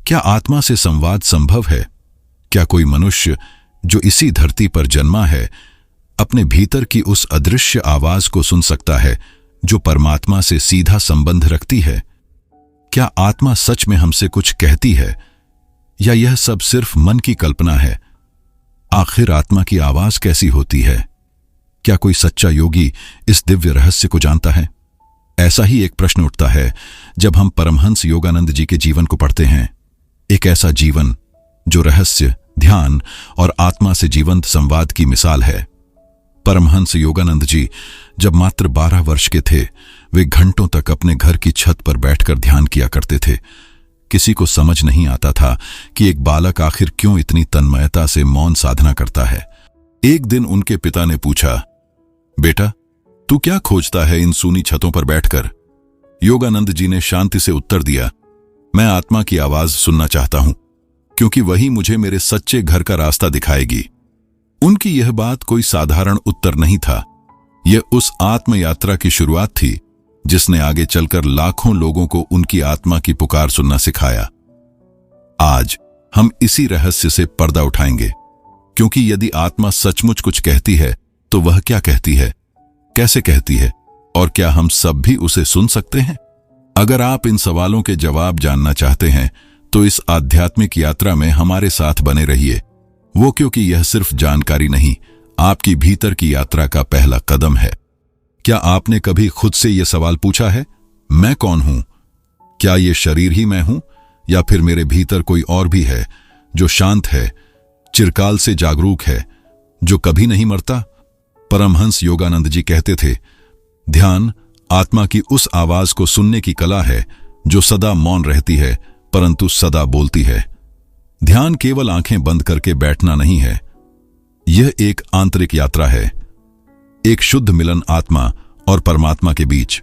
क्या आत्मा से संवाद संभव है? क्या कोई मनुष्य जो इसी धरती पर जन्मा है अपने भीतर की उस अदृश्य आवाज को सुन सकता है जो परमात्मा से सीधा संबंध रखती है? क्या आत्मा सच में हमसे कुछ कहती है या यह सब सिर्फ मन की कल्पना है? आखिर आत्मा की आवाज कैसी होती है? क्या कोई सच्चा योगी इस दिव्य रहस्य को जानता है? ऐसा ही एक प्रश्न उठता है जब हम परमहंस योगानंद जी के जीवन को पढ़ते हैं। एक ऐसा जीवन जो रहस्य, ध्यान और आत्मा से जीवंत संवाद की मिसाल है। परमहंस योगानंद जी जब मात्र 12 वर्ष के थे, वे घंटों तक अपने घर की छत पर बैठकर ध्यान किया करते थे। किसी को समझ नहीं आता था कि एक बालक आखिर क्यों इतनी तन्मयता से मौन साधना करता है। एक दिन उनके पिता ने पूछा, बेटा, तू क्या खोजता है इन सूनी छतों पर बैठकर? योगानंद जी ने शांति से उत्तर दिया, मैं आत्मा की आवाज सुनना चाहता हूं, क्योंकि वही मुझे मेरे सच्चे घर का रास्ता दिखाएगी। उनकी यह बात कोई साधारण उत्तर नहीं था। यह उस आत्म यात्रा की शुरुआत थी जिसने आगे चलकर लाखों लोगों को उनकी आत्मा की पुकार सुनना सिखाया। आज हम इसी रहस्य से पर्दा उठाएंगे, क्योंकि यदि आत्मा सचमुच कुछ कहती है तो वह क्या कहती है, कैसे कहती है, और क्या हम सब भी उसे सुन सकते हैं? अगर आप इन सवालों के जवाब जानना चाहते हैं तो इस आध्यात्मिक यात्रा में हमारे साथ बने रहिए। वो क्योंकि यह सिर्फ जानकारी नहीं, आपकी भीतर की यात्रा का पहला कदम है। क्या आपने कभी खुद से यह सवाल पूछा है, मैं कौन हूं? क्या यह शरीर ही मैं हूं, या फिर मेरे भीतर कोई और भी है जो शांत है, चिरकाल से जागरूक है, जो कभी नहीं मरता? परमहंस योगानंद जी कहते थे, ध्यान आत्मा की उस आवाज को सुनने की कला है जो सदा मौन रहती है परंतु सदा बोलती है। ध्यान केवल आंखें बंद करके बैठना नहीं है, यह एक आंतरिक यात्रा है, एक शुद्ध मिलन आत्मा और परमात्मा के बीच।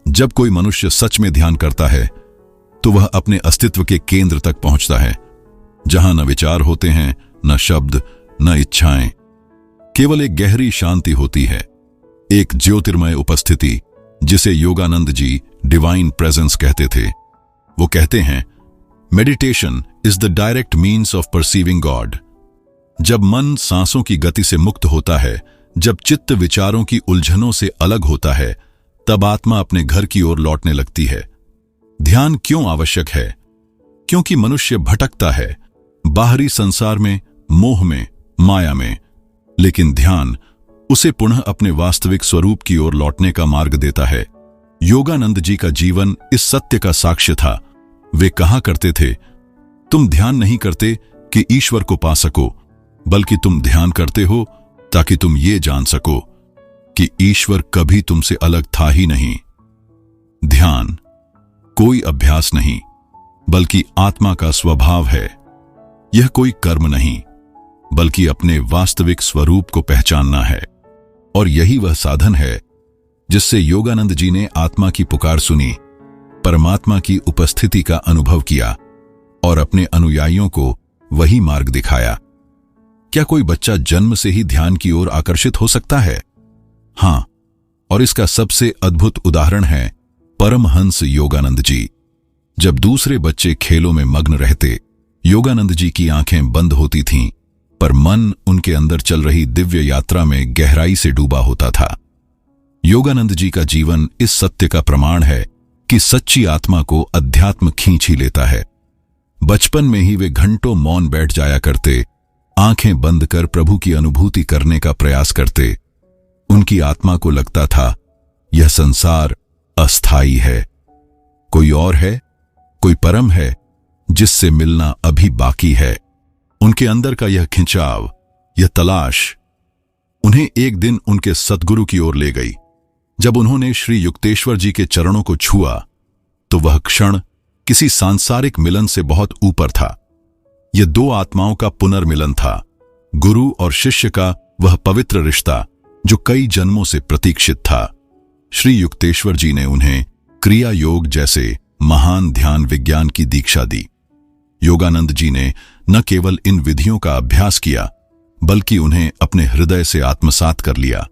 जब कोई मनुष्य सच में ध्यान करता है तो वह अपने अस्तित्व के केंद्र तक पहुंचता है, जहां न विचार होते हैं, न शब्द, न इच्छाएं, केवल एक गहरी शांति होती है, एक ज्योतिर्मय उपस्थिति जिसे योगानंद जी डिवाइन प्रेजेंस कहते थे। वो कहते हैं, meditation is the direct means of perceiving God. जब मन सांसों की गति से मुक्त होता है, जब चित्त विचारों की उलझनों से अलग होता है, तब आत्मा अपने घर की ओर लौटने लगती है। ध्यान क्यों आवश्यक है? क्योंकि मनुष्य भटकता है बाहरी संसार में, मोह में, माया में, लेकिन ध्यान उसे पुनः अपने वास्तविक स्वरूप की ओर लौटने का मार्ग देता है। योगानंद जी का जीवन इस सत्य का साक्ष्य था। वे कहा करते थे, तुम ध्यान नहीं करते कि ईश्वर को पा सको, बल्कि तुम ध्यान करते हो ताकि तुम ये जान सको कि ईश्वर कभी तुमसे अलग था ही नहीं। ध्यान कोई अभ्यास नहीं, बल्कि आत्मा का स्वभाव है। यह कोई कर्म नहीं, बल्कि अपने वास्तविक स्वरूप को पहचानना है। और यही वह साधन है जिससे योगानंद जी ने आत्मा की पुकार सुनी, परमात्मा की उपस्थिति का अनुभव किया और अपने अनुयायियों को वही मार्ग दिखाया। क्या कोई बच्चा जन्म से ही ध्यान की ओर आकर्षित हो सकता है? हां, और इसका सबसे अद्भुत उदाहरण है परमहंस योगानंद जी। जब दूसरे बच्चे खेलों में मग्न रहते, योगानंद जी की आंखें बंद होती थीं, पर मन उनके अंदर चल रही दिव्य यात्रा में गहराई से डूबा होता था। योगानंद जी का जीवन इस सत्य का प्रमाण है कि सच्ची आत्मा को अध्यात्म खींच ही लेता है। बचपन में ही वे घंटों मौन बैठ जाया करते, आंखें बंद कर प्रभु की अनुभूति करने का प्रयास करते। उनकी आत्मा को लगता था यह संसार अस्थाई है, कोई और है, कोई परम है जिससे मिलना अभी बाकी है। उनके अंदर का यह खिंचाव, यह तलाश उन्हें एक दिन उनके सद्गुरु की ओर ले गई। जब उन्होंने श्री युक्तेश्वर जी के चरणों को छुआ तो वह क्षण किसी सांसारिक मिलन से बहुत ऊपर था। यह दो आत्माओं का पुनर्मिलन था, गुरु और शिष्य का वह पवित्र रिश्ता जो कई जन्मों से प्रतीक्षित था। श्री युक्तेश्वर जी ने उन्हें क्रिया योग जैसे महान ध्यान विज्ञान की दीक्षा दी। योगानंद जी ने न केवल इन विधियों का अभ्यास किया, बल्कि उन्हें अपने हृदय से आत्मसात कर लिया।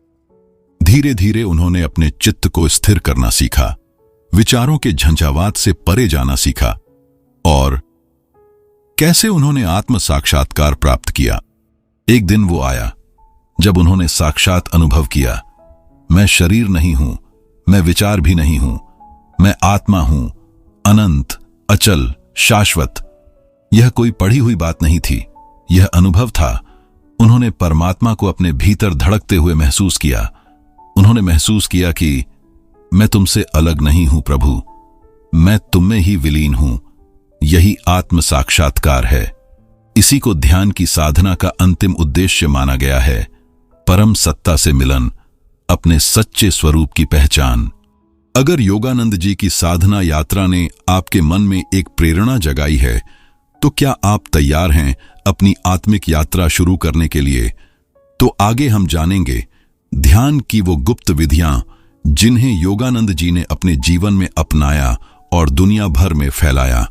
धीरे धीरे उन्होंने अपने चित्त को स्थिर करना सीखा, विचारों के झंझावात से परे जाना सीखा और कैसे उन्होंने आत्म साक्षात्कार प्राप्त किया। एक दिन वो आया जब उन्होंने साक्षात अनुभव किया, मैं शरीर नहीं हूं, मैं विचार भी नहीं हूं, मैं आत्मा हूं, अनंत, अचल, शाश्वत। यह कोई पढ़ी हुई बात नहीं थी, यह अनुभव था। उन्होंने परमात्मा को अपने भीतर धड़कते हुए महसूस किया। उन्होंने महसूस किया कि मैं तुमसे अलग नहीं हूं प्रभु, मैं तुम में ही विलीन हूं। यही आत्म साक्षात्कार है। इसी को ध्यान की साधना का अंतिम उद्देश्य माना गया है। परम सत्ता से मिलन, अपने सच्चे स्वरूप की पहचान। अगर योगानंद जी की साधना यात्रा ने आपके मन में एक प्रेरणा जगाई है, तो क्या आप तैयार हैं अपनी आत्मिक यात्रा शुरू करने के लिए? तो आगे हम जानेंगे ध्यान की वो गुप्त विधियां जिन्हें योगानंद जी ने अपने जीवन में अपनाया और दुनिया भर में फैलाया।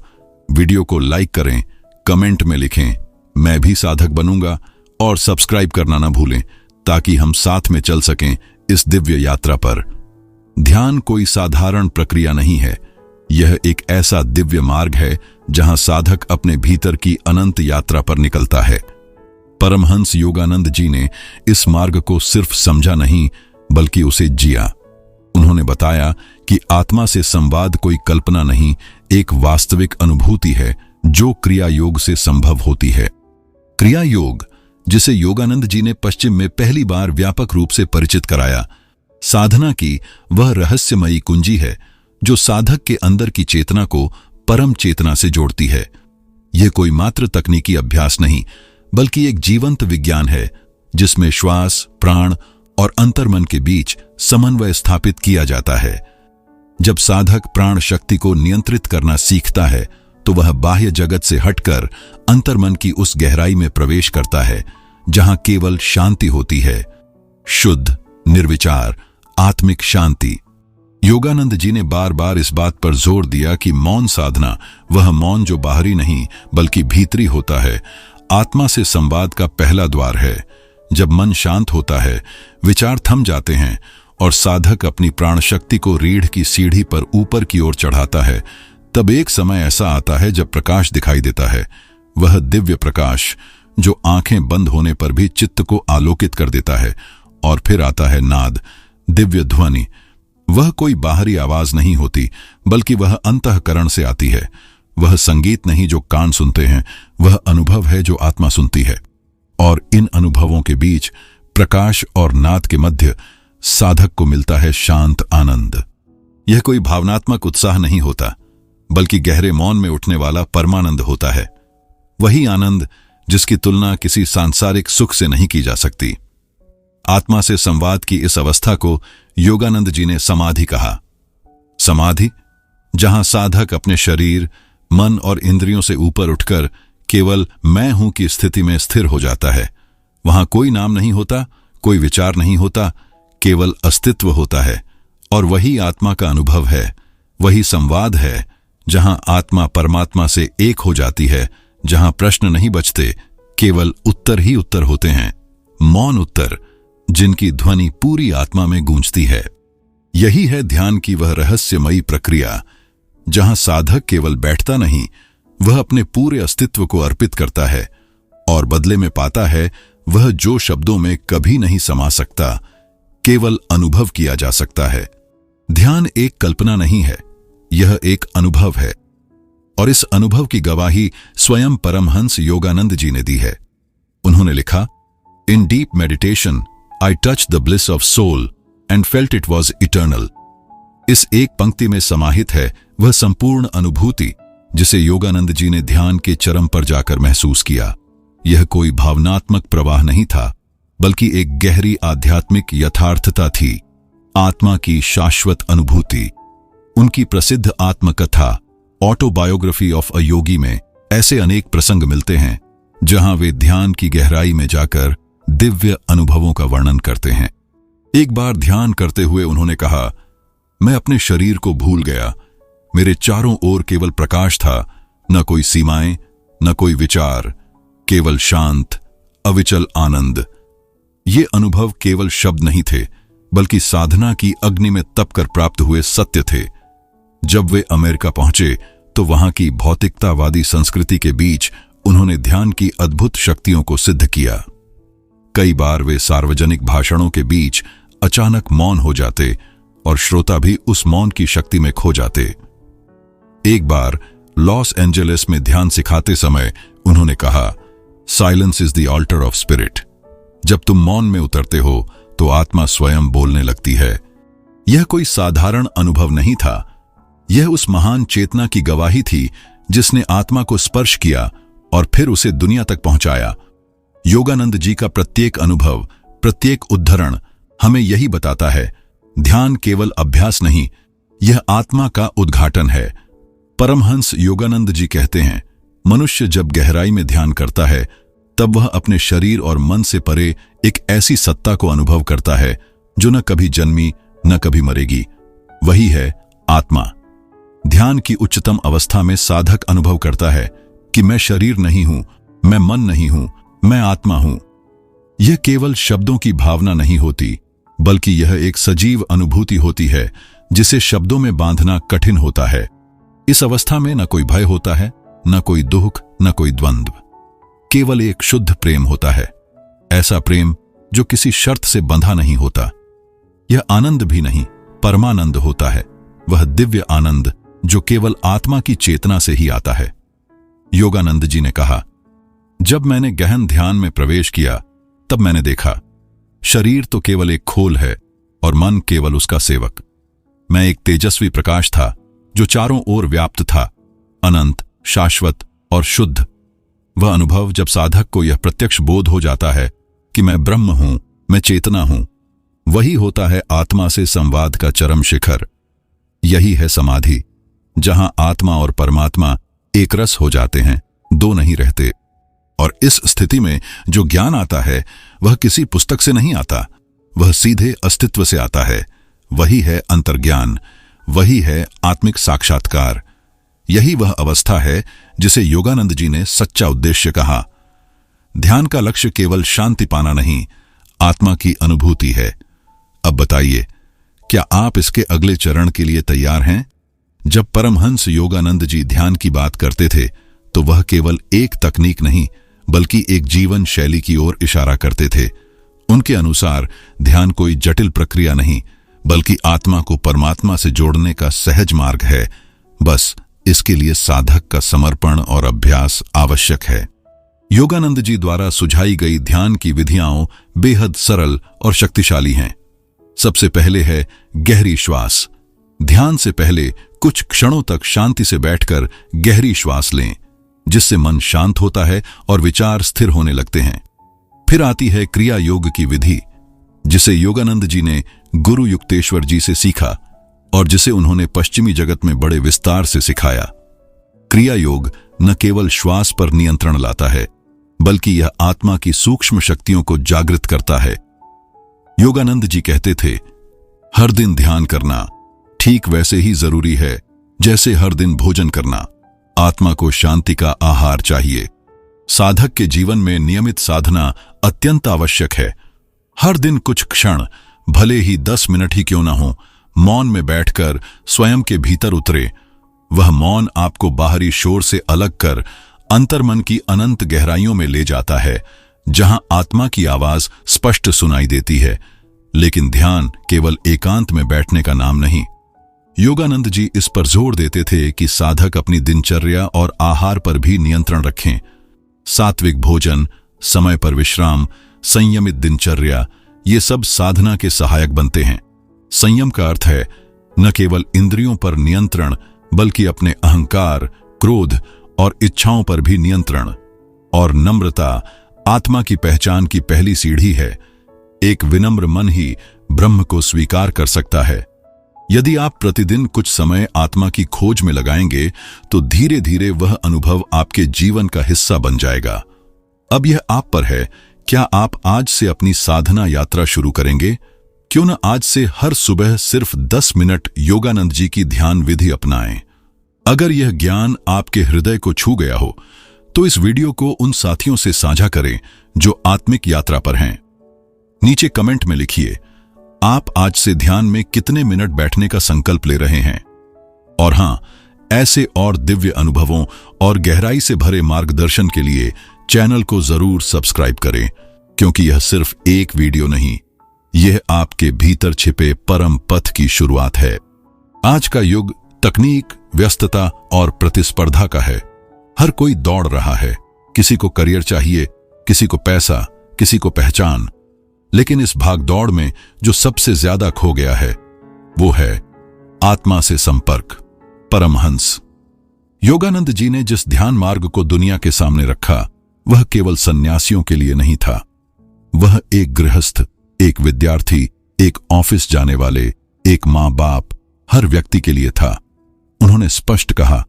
वीडियो को लाइक करें, कमेंट में लिखें मैं भी साधक बनूंगा, और सब्सक्राइब करना ना भूलें ताकि हम साथ में चल सकें इस दिव्य यात्रा पर। ध्यान कोई साधारण प्रक्रिया नहीं है, यह एक ऐसा दिव्य मार्ग है जहां साधक अपने भीतर की अनंत यात्रा पर निकलता है। परमहंस योगानंद जी ने इस मार्ग को सिर्फ समझा नहीं बल्कि उसे जिया। उन्होंने बताया कि आत्मा से संवाद कोई कल्पना नहीं, एक वास्तविक अनुभूति है जो क्रिया योग से संभव होती है। क्रिया योग, जिसे योगानंद जी ने पश्चिम में पहली बार व्यापक रूप से परिचित कराया, साधना की वह रहस्यमयी कुंजी है जो साधक के अंदर की चेतना को परम चेतना से जोड़ती है। यह कोई मात्र तकनीकी अभ्यास नहीं बल्कि एक जीवंत विज्ञान है जिसमें श्वास, प्राण और अंतर्मन के बीच समन्वय स्थापित किया जाता है। जब साधक प्राण शक्ति को नियंत्रित करना सीखता है तो वह बाह्य जगत से हटकर अंतर्मन की उस गहराई में प्रवेश करता है जहां केवल शांति होती है, शुद्ध, निर्विचार, आत्मिक शांति। योगानंद जी ने बार बार इस बात पर जोर दिया कि मौन साधना, वह मौन जो बाहरी नहीं बल्कि भीतरी होता है, आत्मा से संवाद का पहला द्वार है। जब मन शांत होता है, विचार थम जाते हैं और साधक अपनी प्राण शक्ति को रीढ़ की सीढ़ी पर ऊपर की ओर चढ़ाता है, तब एक समय ऐसा आता है जब प्रकाश दिखाई देता है। वह दिव्य प्रकाश जो आंखें बंद होने पर भी चित्त को आलोकित कर देता है। और फिर आता है नाद, दिव्य ध्वनि। वह कोई बाहरी आवाज नहीं होती बल्कि वह अंतःकरण से आती है। वह संगीत नहीं जो कान सुनते हैं, वह अनुभव है जो आत्मा सुनती है। और इन अनुभवों के बीच, प्रकाश और नाद के मध्य, साधक को मिलता है शांत आनंद। यह कोई भावनात्मक उत्साह नहीं होता बल्कि गहरे मौन में उठने वाला परमानंद होता है। वही आनंद जिसकी तुलना किसी सांसारिक सुख से नहीं की जा सकती। आत्मा से संवाद की इस अवस्था को योगानंद जी ने समाधि कहा। समाधि, जहां साधक अपने शरीर, मन और इंद्रियों से ऊपर उठकर केवल मैं हूं की स्थिति में स्थिर हो जाता है। वहां कोई नाम नहीं होता, कोई विचार नहीं होता, केवल अस्तित्व होता है। और वही आत्मा का अनुभव है, वही संवाद है जहां आत्मा परमात्मा से एक हो जाती है, जहां प्रश्न नहीं बचते, केवल उत्तर ही उत्तर होते हैं, मौन उत्तर जिनकी ध्वनि पूरी आत्मा में गूंजती है। यही है ध्यान की वह रहस्यमयी प्रक्रिया जहां साधक केवल बैठता नहीं, वह अपने पूरे अस्तित्व को अर्पित करता है और बदले में पाता है वह जो शब्दों में कभी नहीं समा सकता, केवल अनुभव किया जा सकता है। ध्यान एक कल्पना नहीं है, यह एक अनुभव है। और इस अनुभव की गवाही स्वयं परमहंस योगानंद जी ने दी है। उन्होंने लिखा, in deep meditation I touch the bliss of soul and felt it was eternal. इस एक पंक्ति में समाहित है वह संपूर्ण अनुभूति जिसे योगानंद जी ने ध्यान के चरम पर जाकर महसूस किया। यह कोई भावनात्मक प्रवाह नहीं था बल्कि एक गहरी आध्यात्मिक यथार्थता थी, आत्मा की शाश्वत अनुभूति। उनकी प्रसिद्ध आत्मकथा ऑटोबायोग्राफी ऑफ अ योगी में ऐसे अनेक प्रसंग मिलते हैं जहां वे ध्यान की गहराई में जाकर दिव्य अनुभवों का वर्णन करते हैं। एक बार ध्यान करते हुए उन्होंने कहा, मैं अपने शरीर को भूल गया, मेरे चारों ओर केवल प्रकाश था, न कोई सीमाएं, न कोई विचार, केवल शांत अविचल आनंद। ये अनुभव केवल शब्द नहीं थे बल्कि साधना की अग्नि में तपकर प्राप्त हुए सत्य थे। जब वे अमेरिका पहुंचे तो वहां की भौतिकतावादी संस्कृति के बीच उन्होंने ध्यान की अद्भुत शक्तियों को सिद्ध किया। कई बार वे सार्वजनिक भाषणों के बीच अचानक मौन हो जाते और श्रोता भी उस मौन की शक्ति में खो जाते। एक बार लॉस एंजेलिस में ध्यान सिखाते समय उन्होंने कहा, silence is the alter of spirit. जब तुम मौन में उतरते हो तो आत्मा स्वयं बोलने लगती है। यह कोई साधारण अनुभव नहीं था, यह उस महान चेतना की गवाही थी जिसने आत्मा को स्पर्श किया और फिर उसे दुनिया तक पहुंचाया। योगानंद जी का प्रत्येक अनुभव, प्रत्येक उद्धरण हमें यही बताता है, ध्यान केवल अभ्यास नहीं, यह आत्मा का उद्घाटन है। परमहंस योगानंद जी कहते हैं, मनुष्य जब गहराई में ध्यान करता है तब वह अपने शरीर और मन से परे एक ऐसी सत्ता को अनुभव करता है जो न कभी जन्मी न कभी मरेगी। वही है आत्मा। ध्यान की उच्चतम अवस्था में साधक अनुभव करता है कि मैं शरीर नहीं हूं, मैं मन नहीं हूं, मैं आत्मा हूं। यह केवल शब्दों की भावना नहीं होती, बल्कि यह एक सजीव अनुभूति होती है जिसे शब्दों में बांधना कठिन होता है। इस अवस्था में न कोई भय होता है, न कोई दुख, न कोई द्वंद्व, केवल एक शुद्ध प्रेम होता है। ऐसा प्रेम जो किसी शर्त से बंधा नहीं होता। यह आनंद भी नहीं, परमानंद होता है, वह दिव्य आनंद जो केवल आत्मा की चेतना से ही आता है। योगानंद जी ने कहा, जब मैंने गहन ध्यान में प्रवेश किया तब मैंने देखा, शरीर तो केवल एक खोल है और मन केवल उसका सेवक। मैं एक तेजस्वी प्रकाश था जो चारों ओर व्याप्त था, अनंत, शाश्वत और शुद्ध। वह अनुभव जब साधक को यह प्रत्यक्ष बोध हो जाता है कि मैं ब्रह्म हूं, मैं चेतना हूं, वही होता है आत्मा से संवाद का चरम शिखर। यही है समाधि, जहां आत्मा और परमात्मा एक रस हो जाते हैं, दो नहीं रहते। और इस स्थिति में जो ज्ञान आता है वह किसी पुस्तक से नहीं आता, वह सीधे अस्तित्व से आता है। वही है अंतर्ज्ञान, वही है आत्मिक साक्षात्कार। यही वह अवस्था है जिसे योगानंद जी ने सच्चा उद्देश्य कहा। ध्यान का लक्ष्य केवल शांति पाना नहीं, आत्मा की अनुभूति है। अब बताइए, क्या आप इसके अगले चरण के लिए तैयार हैं? जब परमहंस योगानंद जी ध्यान की बात करते थे तो वह केवल एक तकनीक नहीं बल्कि एक जीवन शैली की ओर इशारा करते थे। उनके अनुसार ध्यान कोई जटिल प्रक्रिया नहीं बल्कि आत्मा को परमात्मा से जोड़ने का सहज मार्ग है। बस इसके लिए साधक का समर्पण और अभ्यास आवश्यक है। योगानंद जी द्वारा सुझाई गई ध्यान की विधियां बेहद सरल और शक्तिशाली हैं। सबसे पहले है गहरी श्वास। ध्यान से पहले कुछ क्षणों तक शांति से बैठकर गहरी श्वास लें, जिससे मन शांत होता है और विचार स्थिर होने लगते हैं। फिर आती है क्रिया योग की विधि, जिसे योगानंद जी ने गुरु युक्तेश्वर जी से सीखा और जिसे उन्होंने पश्चिमी जगत में बड़े विस्तार से सिखाया। क्रिया योग न केवल श्वास पर नियंत्रण लाता है बल्कि यह आत्मा की सूक्ष्म शक्तियों को जागृत करता है। योगानंद जी कहते थे, हर दिन ध्यान करना ठीक वैसे ही जरूरी है जैसे हर दिन भोजन करना। आत्मा को शांति का आहार चाहिए। साधक के जीवन में नियमित साधना अत्यंत आवश्यक है। हर दिन कुछ क्षण, भले ही 10 मिनट ही क्यों ना हो, मौन में बैठकर स्वयं के भीतर उतरे। वह मौन आपको बाहरी शोर से अलग कर अंतर्मन की अनंत गहराइयों में ले जाता है, जहां आत्मा की आवाज स्पष्ट सुनाई देती है। लेकिन ध्यान केवल एकांत में बैठने का नाम नहीं। योगानंद जी इस पर जोर देते थे कि साधक अपनी दिनचर्या और आहार पर भी नियंत्रण रखें। सात्विक भोजन, समय पर विश्राम, संयमित दिनचर्या, ये सब साधना के सहायक बनते हैं। संयम का अर्थ है न केवल इंद्रियों पर नियंत्रण बल्कि अपने अहंकार, क्रोध और इच्छाओं पर भी नियंत्रण। और नम्रता आत्मा की पहचान की पहली सीढ़ी है। एक विनम्र मन ही ब्रह्म को स्वीकार कर सकता है। यदि आप प्रतिदिन कुछ समय आत्मा की खोज में लगाएंगे तो धीरे धीरे वह अनुभव आपके जीवन का हिस्सा बन जाएगा। अब यह आप पर है, क्या आप आज से अपनी साधना यात्रा शुरू करेंगे? क्यों न आज से हर सुबह सिर्फ 10 मिनट योगानंद जी की ध्यान विधि अपनाएं। अगर यह ज्ञान आपके हृदय को छू गया हो तो इस वीडियो को उन साथियों से साझा करें जो आत्मिक यात्रा पर हैं। नीचे कमेंट में लिखिए, आप आज से ध्यान में कितने मिनट बैठने का संकल्प ले रहे हैं। और हां, ऐसे और दिव्य अनुभवों और गहराई से भरे मार्गदर्शन के लिए चैनल को जरूर सब्सक्राइब करें, क्योंकि यह सिर्फ एक वीडियो नहीं, यह आपके भीतर छिपे परम पथ की शुरुआत है। आज का युग तकनीक, व्यस्तता और प्रतिस्पर्धा का है। हर कोई दौड़ रहा है। किसी को करियर चाहिए, किसी को पैसा, किसी को पहचान। लेकिन इस भागदौड़ में जो सबसे ज्यादा खो गया है वो है आत्मा से संपर्क। परमहंस योगानंद जी ने जिस ध्यान मार्ग को दुनिया के सामने रखा, वह केवल सन्यासियों के लिए नहीं था। वह एक गृहस्थ, एक विद्यार्थी, एक ऑफिस जाने वाले, एक मां बाप, हर व्यक्ति के लिए था। उन्होंने स्पष्ट कहा,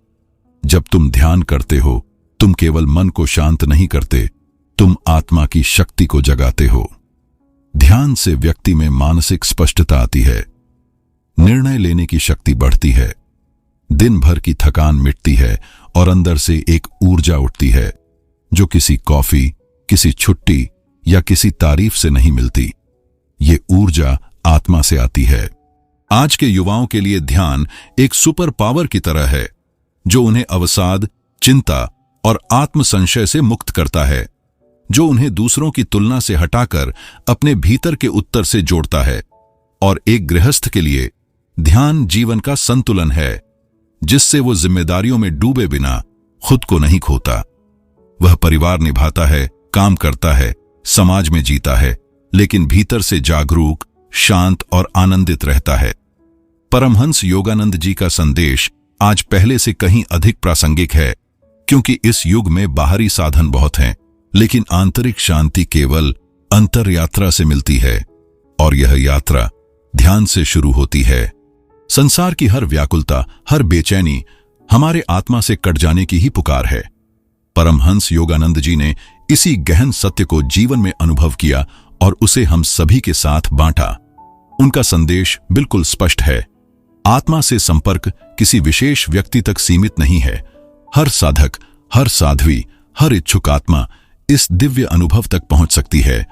जब तुम ध्यान करते हो, तुम केवल मन को शांत नहीं करते, तुम आत्मा की शक्ति को जगाते हो। ध्यान से व्यक्ति में मानसिक स्पष्टता आती है, निर्णय लेने की शक्ति बढ़ती है, दिन भर की थकान मिटती है और अंदर से एक ऊर्जा उठती है जो किसी कॉफी, किसी छुट्टी या किसी तारीफ से नहीं मिलती। ये ऊर्जा आत्मा से आती है। आज के युवाओं के लिए ध्यान एक सुपर पावर की तरह है, जो उन्हें अवसाद, चिंता और आत्म संशय से मुक्त करता है, जो उन्हें दूसरों की तुलना से हटाकर अपने भीतर के उत्तर से जोड़ता है। और एक गृहस्थ के लिए ध्यान जीवन का संतुलन है, जिससे वो जिम्मेदारियों में डूबे बिना खुद को नहीं खोता। वह परिवार निभाता है, काम करता है, समाज में जीता है, लेकिन भीतर से जागरूक, शांत और आनंदित रहता है। परमहंस योगानंद जी का संदेश आज पहले से कहीं अधिक प्रासंगिक है, क्योंकि इस युग में बाहरी साधन बहुत हैं, लेकिन आंतरिक शांति केवल अंतर यात्रा से मिलती है। और यह यात्रा ध्यान से शुरू होती है। संसार की हर व्याकुलता, हर बेचैनी हमारे आत्मा से कट जाने की ही पुकार है। परमहंस योगानंद जी ने इसी गहन सत्य को जीवन में अनुभव किया और उसे हम सभी के साथ बांटा। उनका संदेश बिल्कुल स्पष्ट है, आत्मा से संपर्क किसी विशेष व्यक्ति तक सीमित नहीं है। हर साधक, हर साध्वी, हर इच्छुक आत्मा इस दिव्य अनुभव तक पहुंच सकती है।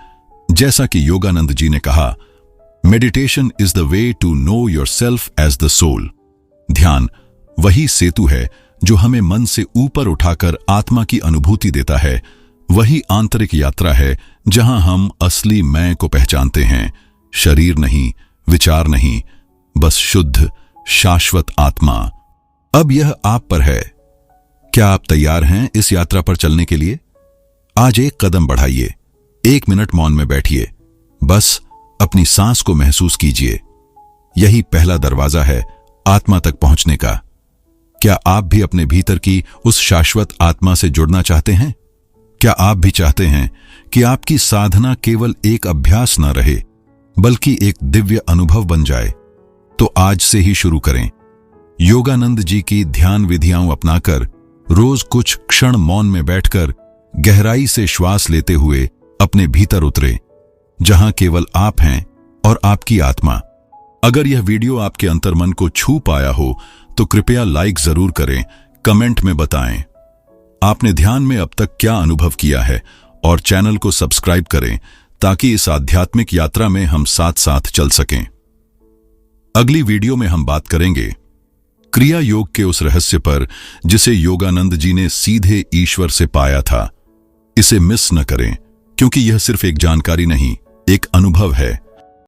जैसा कि योगानंद जी ने कहा, meditation is the way to know yourself as the soul. ध्यान वही सेतु है जो हमें मन से ऊपर उठाकर आत्मा की अनुभूति देता है। वही आंतरिक यात्रा है जहां हम असली मैं को पहचानते हैं। शरीर नहीं, विचार नहीं, बस शुद्ध, शाश्वत आत्मा। अब यह आप पर है। क्या आप तैयार हैं इस यात्रा पर चलने के लिए? आज एक कदम बढ़ाइए, 1 मिनट मौन में बैठिए, बस अपनी सांस को महसूस कीजिए। यही पहला दरवाजा है आत्मा तक पहुंचने का। क्या आप भी अपने भीतर की उस शाश्वत आत्मा से जुड़ना चाहते हैं? क्या आप भी चाहते हैं कि आपकी साधना केवल एक अभ्यास न रहे, बल्कि एक दिव्य अनुभव बन जाए? तो आज से ही शुरू करें। योगानंद जी की ध्यान विधियां अपनाकर रोज कुछ क्षण मौन में बैठकर गहराई से श्वास लेते हुए अपने भीतर उतरे, जहां केवल आप हैं और आपकी आत्मा। अगर यह वीडियो आपके अंतर्मन को छू पाया हो तो कृपया लाइक जरूर करें, कमेंट में बताएं आपने ध्यान में अब तक क्या अनुभव किया है, और चैनल को सब्सक्राइब करें ताकि इस आध्यात्मिक यात्रा में हम साथ साथ चल सकें। अगली वीडियो में हम बात करेंगे क्रिया योग के उस रहस्य पर जिसे योगानंद जी ने सीधे ईश्वर से पाया था। इसे मिस न करें, क्योंकि यह सिर्फ एक जानकारी नहीं, एक अनुभव है